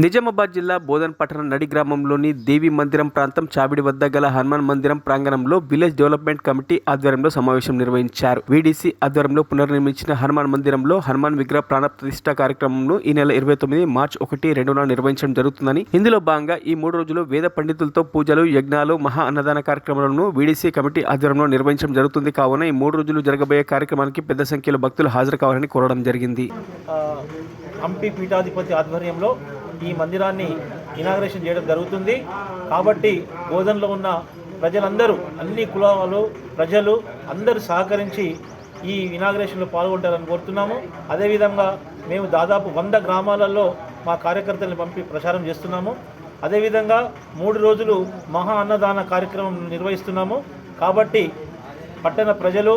నిజామాబాద్ జిల్లా బోధన్ పట్టణ నడి గ్రామంలోని దేవి మందిరం ప్రాంతం చాబిడి వద్ద గల హనుమాన్ మందిరం ప్రాంగణంలో విలేజ్ డెవలప్మెంట్ కమిటీ ఆధ్వర్యంలో సమావేశం నిర్వహించారు. వీడీసీ ఆధ్వర్యంలో పునర్నిర్మించిన హనుమాన్ మందిరంలో హనుమాన్ విగ్రహ ప్రాణ ప్రతిష్ఠ కార్యక్రమంను ఈ నెల 29 మార్చి 1-2 నిర్వహించడం జరుగుతుందని, ఇందులో భాగంగా ఈ 3 రోజులు వేద పండితులతో పూజలు, యజ్ఞాలు, మహా అన్నదాన కార్యక్రమాలను వీడీసీ కమిటీ ఆధ్వర్యంలో నిర్వహించడం జరుగుతుంది. కావున ఈ 3 రోజులు జరగబోయే కార్యక్రమానికి పెద్ద సంఖ్యలో భక్తులు హాజరు కావాలని కోరడం జరిగింది. హంపి పీఠాధిపతి ఆధ్వర్యంలో ఈ మందిరాన్ని ఇనాగ్రేషన్ చేయడం జరుగుతుంది. కాబట్టి బోధనలో ఉన్న ప్రజలందరూ, అన్ని కులాలు ప్రజలు అందరూ సహకరించి ఈ ఇనాగ్రేషన్లో పాల్గొంటారని కోరుతున్నాము. అదేవిధంగా మేము దాదాపు 100 గ్రామాలలో మా కార్యకర్తలను పంపి ప్రచారం చేస్తున్నాము. అదేవిధంగా 3 రోజులు మహా అన్నదాన కార్యక్రమం నిర్వహిస్తున్నాము. కాబట్టి పట్టణ ప్రజలు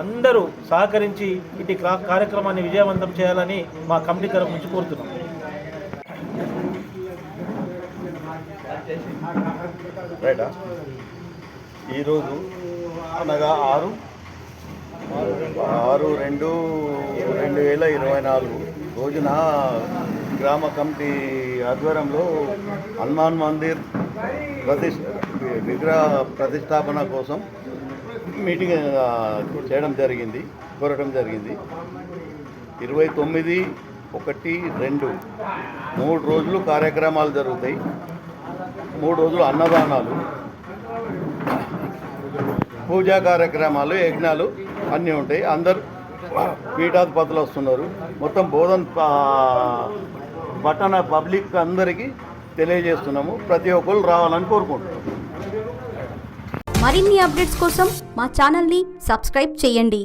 అందరూ సహకరించి ఇటు కార్యక్రమాన్ని విజయవంతం చేయాలని మా కమిటీ తరఫు నుంచి కోరుతున్నాం. ఈరోజు అనగా 6/2/2024 రోజున గ్రామ కమిటీ ఆధ్వర్యంలో హనుమాన్ మందిర్ విగ్రహ ప్రతిష్టాపన కోసం మీటింగ్ చేయడం జరిగింది, కోరడం జరిగింది. 29/1-2 3 రోజులు కార్యక్రమాలు జరుగుతాయి. 3 రోజులు అన్నదానాలు, పూజా కార్యక్రమాలు, యజ్ఞాలు అన్నీ ఉంటాయి. అందరు పీఠాధిపతులు వస్తున్నారు. మొత్తం బోధన్ పట్టణ పబ్లిక్ అందరికీ తెలియజేస్తున్నాము. ప్రతి ఒక్కరు రావాలని కోరుకుంటున్నాము. మరిన్ని అప్డేట్స్ కోసం మా ఛానల్ని సబ్స్క్రైబ్ చేయండి.